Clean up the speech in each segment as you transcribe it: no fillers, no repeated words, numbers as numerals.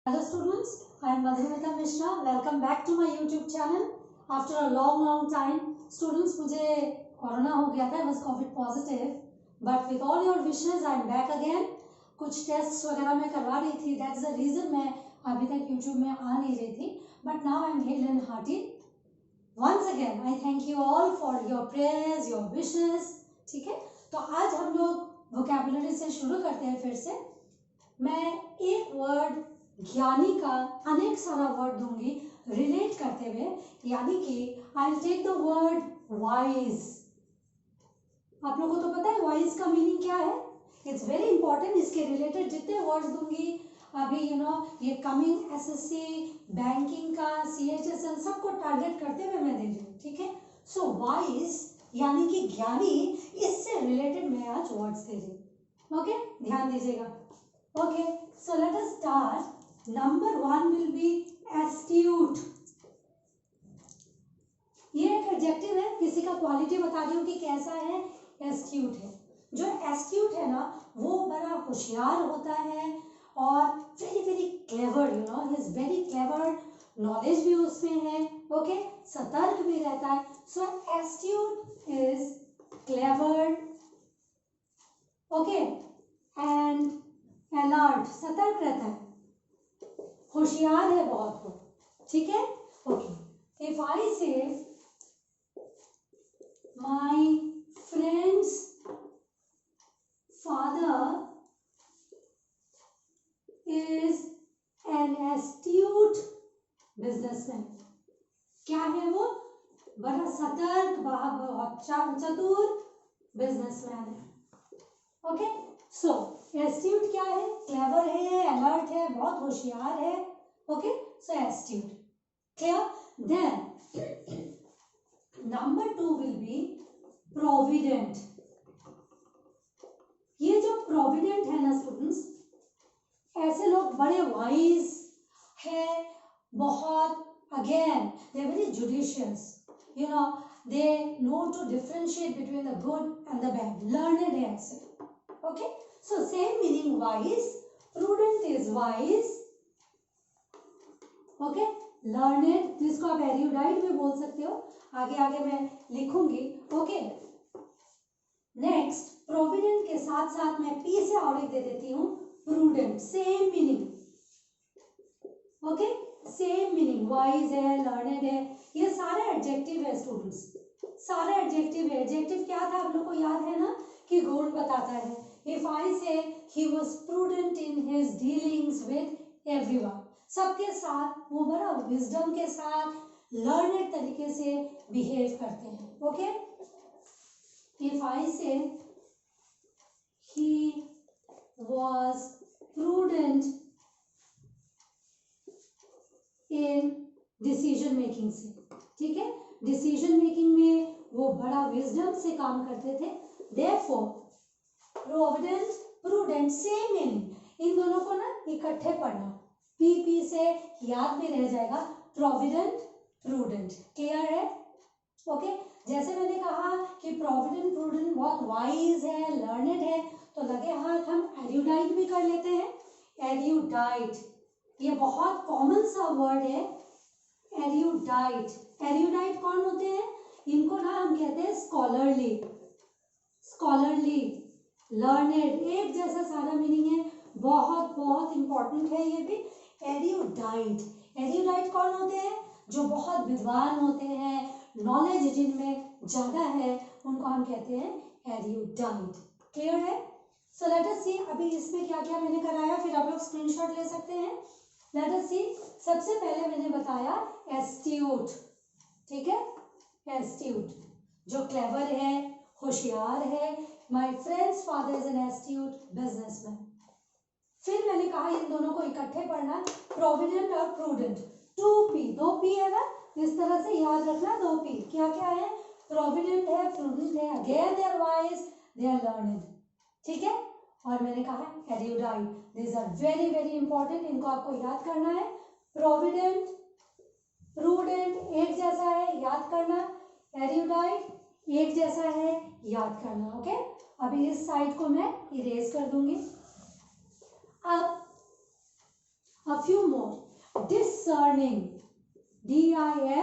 Hello students, I am Madhumita Mishra. Welcome back to my YouTube channel. After a long time, students मुझे corona हो गया था, I was COVID positive, but with all your wishes I am back again. कुछ test वगैरह मैं करवा रही थी, that's the reason मैं अभी तक YouTube में आ नहीं रही थी. But now I am hale and hearty. Once again, I thank you all for your prayers, your wishes. ठीक है, तो आज हम लोग vocabulary से शुरू करते हैं फिर से. मैं एक वर्ड ज्ञानी का अनेक सारा वर्ड दूंगी रिलेट करते हुए, यानी कि I will take the word wise. आप लोगों को तो पता है वाइज का मीनिंग क्या है. It's very important. इसके रिलेटेड जितने वर्ड्स दूंगी अभी ये कमिंग एसएससी, बैंकिंग का, सीएचएसएल सबको टारगेट करते हुए मैं दे रही हूँ. ठीक है, सो वाइज यानी कि ज्ञानी, इससे रिलेटेड मैं आज वर्ड्स दे रही हूँ. ओके, ध्यान दीजिएगा. Okay, so let us start. Number 1 will be astute. ये एक एडजेक्टिव है, किसी का क्वालिटी बता रही हूँ कि कैसा है. एस्ट्यूट है. जो एस्ट्यूट है ना, वो बड़ा होशियार होता है और very very clever. He is very clever. Knowledge भी उसमें है. ओके, सतर्क भी रहता है. So astute is clever. Okay, and alert, सतर्क रहता है, होशियार है बहुत वो. ठीक है. ओके, इफ आई से my friends father is an astute businessman. क्या है वो? बड़ा सतर्क, बहुत चतुर बिजनेसमैन है. ओके, सो एस्ट्यूट क्या है? क्लेवर है, अलर्ट है, बहुत होशियार है. Okay, so astute. Clear? Then number 2 will be provident. ये जो प्रोविडेंट है ना स्टूडेंट्स, ऐसे लोग बड़े वाइज है, बहुत, again they are very judicious. they know to differentiate between the good and the bad. Learned है ऐसे. Okay, so same meaning wise. Prudent is wise. Okay, learned जिसको आप erudite भी बोल सकते हो. आगे आगे मैं लिखूंगी. Okay, next provident के साथ साथ मैं P से और एक दे देती हूँ prudent. same meaning. Okay, same meaning. wise है, learned है, ये सारे एडजेक्टिव है स्टूडेंट्स. सारे एडजेक्टिव है. एडजेक्टिव क्या था आप लोग को याद है ना, कि गुण बताता है. If I say he was prudent in his dealings with everyone, सबके साथ वो बड़ा विजडम के साथ लर्नेड तरीके से बिहेव करते हैं. Okay, if I say he was prudent in decision making से. ठीक है, डिसीजन मेकिंग में वो बड़ा विजडम से काम करते थे. Therefore provident, prudent, same meaning. इन दोनों को ना इकट्ठे पढ़ना, पी से याद भी रह जाएगा. Provident, prudent. क्लियर है? ओके, जैसे मैंने कहा कि प्रोविडेंट, प्रूडेंट बहुत वाइज है, लर्नेड है, तो लगे हाथ हम एरुडाइट भी कर लेते हैं. एरुडाइट ये बहुत कॉमन सा वर्ड है. एरुडाइट. एरुडाइट कौन होते हैं? इनको ना हम कहते हैं स्कॉलरली. स्कॉलरली, लर्नेड, एक जैसा सारा मीनिंग है. बहुत बहुत इंपॉर्टेंट है ये भी. एरुडाइट. एरुडाइट कौन होते हैं? जो बहुत विद्वान होते हैं, नॉलेज जिनमें ज्यादा है, उनको हम कहते हैं एरुडाइट. क्लियर है? सो लेट अस सी अभी इसमें क्या क्या मैंने कराया, फिर आप लोग स्क्रीनशॉट ले सकते हैं. लेट अस सी. सबसे पहले मैंने बताया एस्ट्यूट. ठीक है, एस्ट्यूट जो क्लेवर है, होशियार है. My friends father is an astute businessman. फिर मैंने कहा इन दोनों को इकट्ठे पढ़ना, प्रोविडेंट और प्रूडेंट. 2P, 2P है ना, इस तरह से याद रखना. 2P क्या क्या है? प्रोविडेंट है, प्रूडेंट है, again they are wise, they are learned. ठीक है, और मैंने कहा erudite. This are very very important, इनको आपको याद करना है. प्रोविडेंट, प्रूडेंट एक जैसा है, याद करना. एरुडाइट एक जैसा है, याद करना. ओके, अभी इस साइड को मैं इरेज कर दूंगी. अब A few more. Discerning, DISCERNING,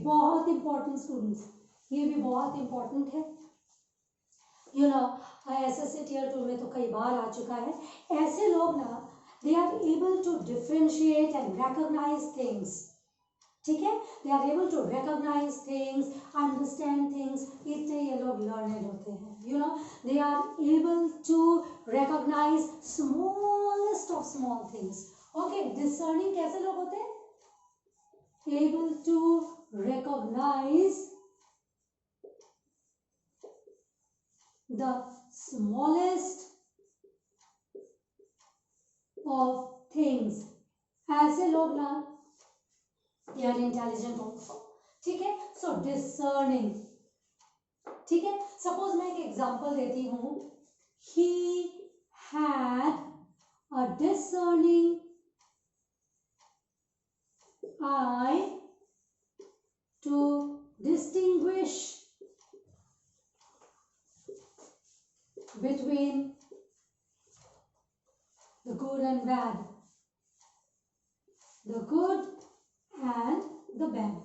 बहुत इंपॉर्टेंट स्टूडेंट्स, ये भी बहुत इंपॉर्टेंट है। यू नो SSC Tier 2 में तो कई बार आ चुका है। ऐसे लोग ना they are able to differentiate and recognise things, ठीक है, they are able to recognise things, understand things, इतने ये लोग लर्नेड होते हैं। You know they are able to recognise smallest of small things. Okay, discerning कैसे लोग होते हैं? Able to recognise the smallest of things। ऐसे लोग ना they are intelligent also, ठीक है। so discerning, ठीक है। सपोज मैं एक एग्जांपल देती हूँ, he had a discerning eye to distinguish between the good and bad, the good and the bad।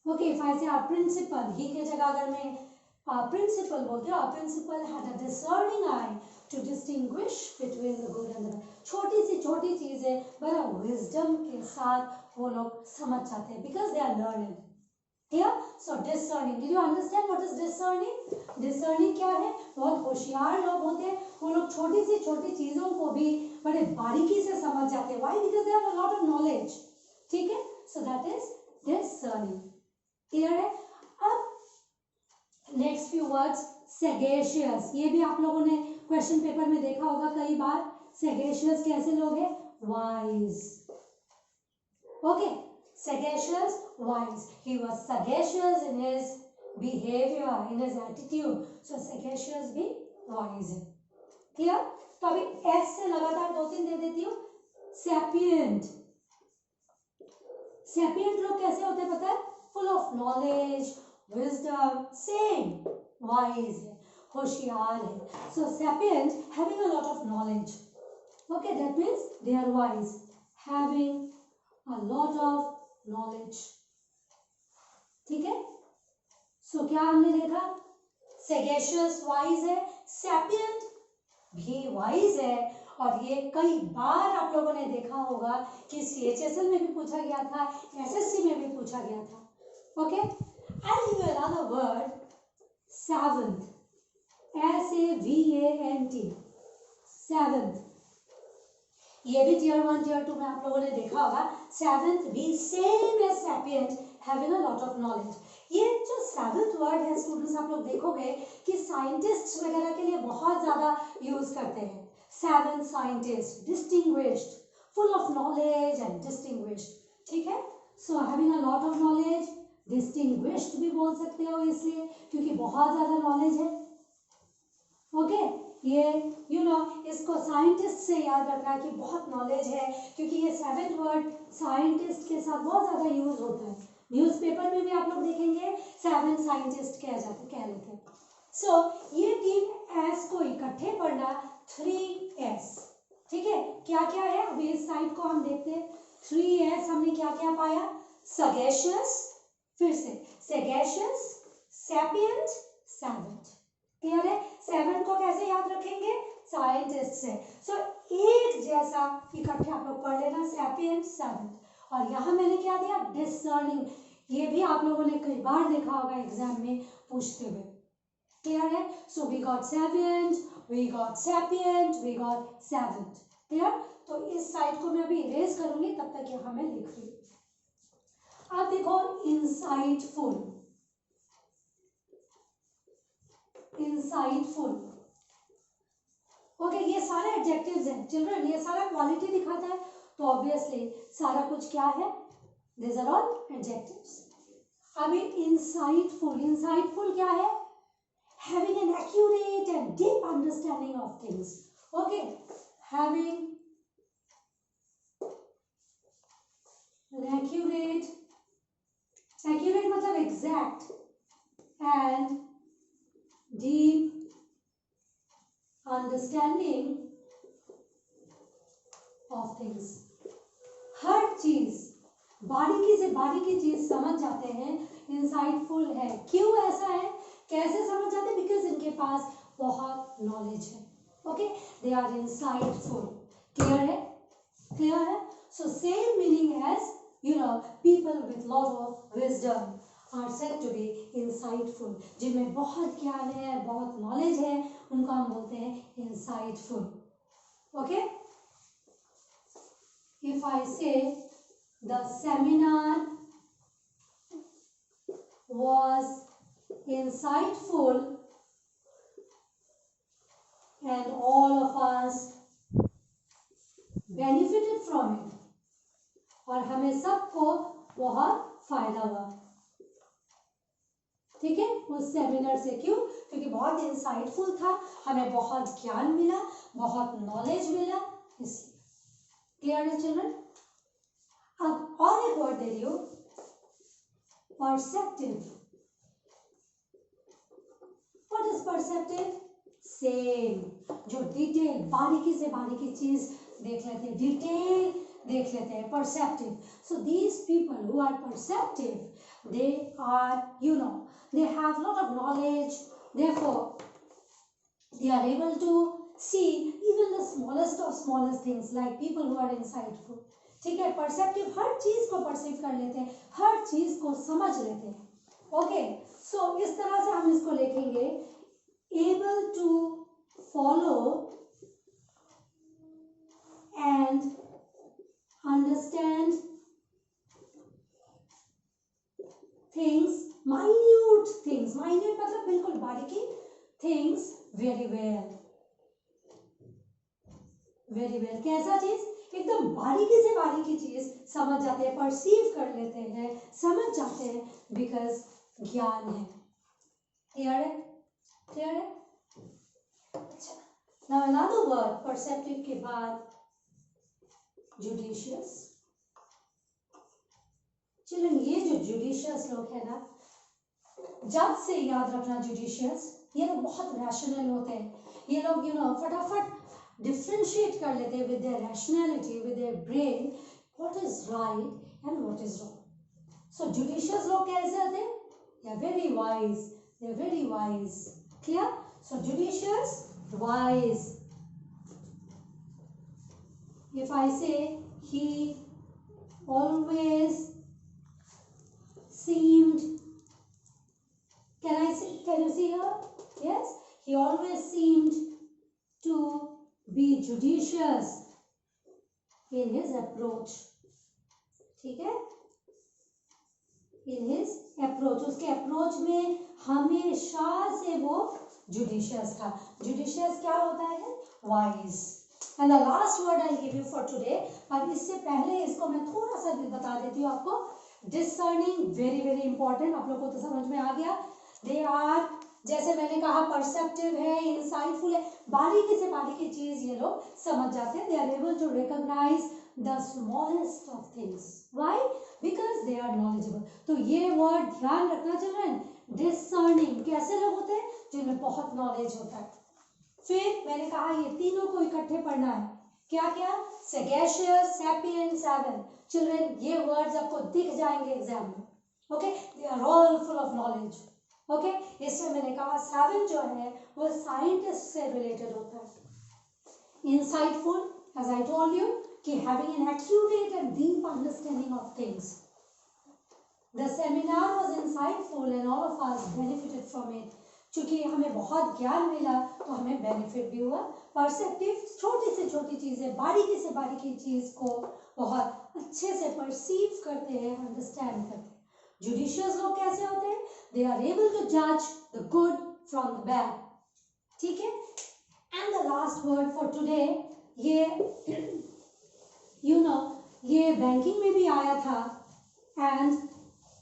Okay, if I say our principal, he के जगह अगर मैं principal बोलते हो, our principal had a discerning eye to distinguish between the good and the bad। छोटी सी छोटी चीजें बड़ा wisdom के साथ वो लोग समझ जाते हैं, because they are learned। Here, so discerning, did you understand what is discerning? Discerning क्या है? बहुत होशियार लोग होते हैं, वो लोग छोटी सी छोटी चीजों को भी बड़े बारीकी से समझ जाते हैं। Why? Because they have a lot of knowledge, ठीक है। So that is discerning, clear है। अब next few words, sagacious, ये भी आप लोगों ने क्वेश्चन पेपर में देखा होगा कई बार। sagacious कैसे लोग हैं? wise, okay, sagacious, wise, he was sagacious in his behavior, in his attitude, so sagacious भी wise है, clear। तो अभी S से लगातार 2-3 दे देती हूँ। sapient, sapient लोग कैसे होते हैं पता है? full of knowledge, wisdom, same, wise है, होशियार है। so sapient, having a lot of knowledge, okay, that means they are wise, having a lot of knowledge, ठीक है। सो क्या हमने देखा? sagacious wise है, sapient भी wise है, और ये कई बार आप लोगों ने देखा होगा कि CHSL में भी पूछा गया था, SSC में भी पूछा गया था। Okay, I'll give you another word, savant, SAVANT, savant, ये भी Tier 1 Tier 2 में आप लोगों ने देखा होगा। savant भी same as sapient, having a lot of knowledge। ये जो savant वर्ड है स्टूडेंट्स, आप लोग देखोगे कि साइंटिस्ट वगैरह के लिए बहुत ज्यादा यूज करते हैं। savant scientist, distinguished, full of knowledge and distinguished, ठीक है। so having a lot of knowledge, distinguished भी बोल सकते हो इसलिए क्योंकि बहुत ज्यादा नॉलेज है। ओके, ये यू नो इसको साइंटिस्ट से याद रखना कि बहुत नॉलेज है, क्योंकि ये सेवेंथ वर्ड साइंटिस्ट के साथ बहुत ज्यादा यूज होता है। न्यूज़पेपर में भी आप लोग देखेंगे सेवेंथ साइंटिस्ट कह लेते हैं। सो ये 3 एस को इकट्ठे पढ़ना 3S, ठीक है। क्या क्या है अभी इस साइड को हम देखते हैं। 3S हमने क्या क्या पाया? सगेशियस, फिर से सगेशियस, सैपिएंट, सैवेंट, क्लियर है। सेवन को कैसे याद रखेंगे? साइंटिस्ट से। सो एक जैसा इकट्ठे आप लोग पढ़ लेना, सैपिएंट, सैवेंट। और यहाँ मैंने क्या दिया? डिसर्निंग। ये भी आप लोगों ने कई बार देखा होगा एग्जाम में पूछते हुए, क्लियर है। So we got sapient, we got sapient, we got savant, clear. तो इस साइड को मैं अभी इरेज करूंगी, तब तक यहाँ मैं लिख रही हूँ। अब देखो इंसाइटफुल, इंसाइटफुल, ओके, ये सारे एडजेक्टिव्स हैं चिल्ड्रन, ये सारा क्वालिटी दिखाता है, तो ऑब्वियसली सारा कुछ क्या है? This are all adjectives. अभी इंसाइटफुल, इंसाइटफुल क्या है? Having an accurate and deep understanding of things, okay, having an accurate, accurate मतलब exact, and deep understanding of things, हर चीज बारीकी से बारीकी चीज समझ जाते हैं, इंसाइटफुल है। क्यों ऐसा है, कैसे समझ जाते हैं? बिकॉज इनके पास बहुत नॉलेज है। Okay, they are insightful. Clear है? क्लियर है? So same meaning as people with lot of wisdom are said to be insightful. जिनमें बहुत ज्ञान है, बहुत नॉलेज है, उनको हम बोलते हैं insightful. Okay? If I say the seminar was insightful and all of us benefited from it, और हमें सबको बहुत फायदा हुआ, ठीक है, उस सेमिनार से। क्यों? क्योंकि बहुत इंसाइटफुल था, हमें बहुत ज्ञान मिला, बहुत नॉलेज मिला, इसलिए। क्लियर है चिल्ड्रन? अब और एक वर्ड दे रही हूं, perceptive. What is perceptive? Same, जो डिटेल, बारीकी से बारीकी चीज देख लेते हैं, डिटेल देख लेते हैं, perceptive. So these people who are perceptive, they are, they have lot of knowledge, therefore they are able to see even the smallest of smallest things, like people who are insightful. ठीक है, perceptive हर चीज को perceive कर लेते हैं, हर चीज को समझ लेते हैं। ओके, सो इस तरह से हम इसको लिखेंगे, able to follow and understand things, minute मतलब बिल्कुल बारीकी, things very well, very well। कैसा चीज? एकदम बारीकी से बारीकी चीज समझ जाते हैं, परसीव कर लेते हैं, समझ जाते हैं, बिकॉज ज्ञान है। क्लियर है? क्लियर है? अच्छा, नाउ अनदर वर्ड, परसेप्टिव के बाद जुडिशियस। चिल्ड्रन, ये जो जुडिशियस लोग है ना, जब से याद रखना जुडिशियस, ये लोग बहुत रैशनल होते हैं। ये लोग फटाफट डिफ्रेंशिएट कर लेते हैं with their rationality, with their brain, what is right and what is wrong. So judicious लोग कैसे होते हैं? They are very wise, they are very wise. Clear? So judicious, wise. If I say he always seemed, can you see here? Yes, he always seemed to be judicious in his approach. ठीक है? In his approach, उसके approach में हमेशा से वो judicious था। judicious क्या होता है? wise. And the last word I'll give you for today, पर इससे पहले इसको मैं थोड़ा सा भी बता देती हूँ आपको। Discerning, very very important। आप लोगों को तो समझ में आ गया। They are, जैसे मैंने कहा, perceptive है, insightful है, बारीकी से बारीकी चीज ये लोग समझ जाते हैं। They are able to recognize the smallest of things. Why? Because they are knowledgeable. तो ये word ध्यान रखना चिल्ड्रन। Discerning कैसे लोग होते हैं? जिनमें बहुत knowledge होता है। फिर मैंने कहा ये तीनों को इकट्ठे पढ़ना है। क्या क्या? sagacious, sapient, savant। चिल्ड्रन, ये वर्ड्स आपको दिख जाएंगे एग्जाम में। Okay, they are all full of knowledge. Okay, इसमें मैंने कहा savant जो है वो साइंटिस्ट से रिलेटेड होता है। insightful, as I told you, कि having an accurate and deep understanding of things. The seminar was insightful and all of us benefited from it. क्योंकि हमें बहुत ज्ञान मिला तो हमें बेनिफिट भी हुआ। परसेप्टिव, छोटी से छोटी चीजें, बारीकी से बारीकी चीज को बहुत अच्छे से परसीव करते हैं, अंडरस्टैंड करते हैं। जुडिशियस लोग कैसे होते हैं? दे आर एबल टू जज the good from the bad. ठीक है? And the last word for today, ये बैंकिंग में भी आया था एंड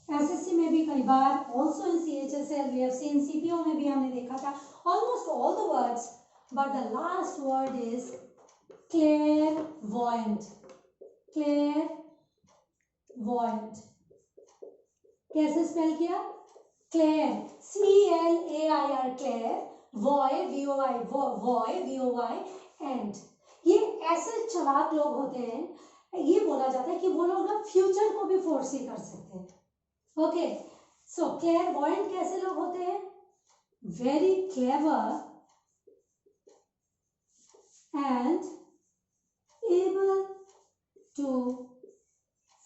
एसएससी में भी कई बार, also in CHSL we have seen, CPO में भी हमने देखा था। Almost all the words, but the last word is clairvoyant. Clairvoyant कैसे स्पेल किया? Clair, CLAIR, clair, voy VOY and, ये ऐसे चालाक लोग होते हैं, ये बोला जाता है कि वो लोग ना फ्यूचर को भी फोरसी कर सकते हैं। ओके, सो क्लेयरवॉयंट कैसे लोग होते हैं? Very clever and able to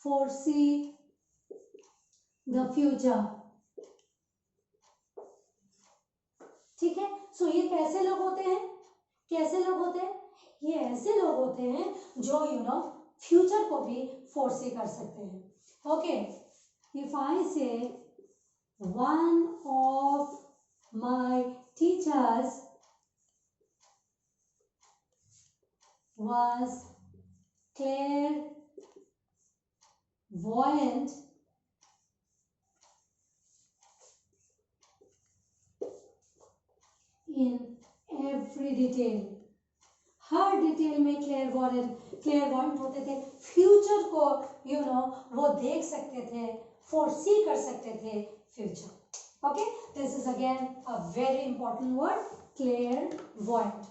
foresee the future। ठीक है, सो ये कैसे लोग होते हैं? कैसे लोग होते हैं? ये ऐसे लोग होते हैं जो फ्यूचर को भी फोरसी कर सकते हैं। ओके, इफ आई से one of my teachers was clairvoyant in every detail। Her detail में क्लेयरवॉयंट होते थे, फ्यूचर को वो देख सकते थे, फोरसी कर सकते थे future. Okay, this is again a very important word, clairvoyant.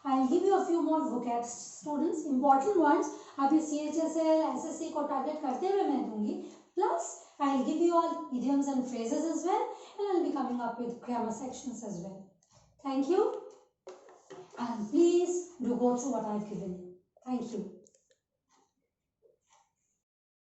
I'll give you a few more vocabs students, important ones अभी CHSL SSC को टारगेट करते हुए मैं दूंगी, plus I'll give you all idioms and phrases as well, and I'll be coming up with grammar sections as well. Thank you, and please do go through what I've given you. Thank you.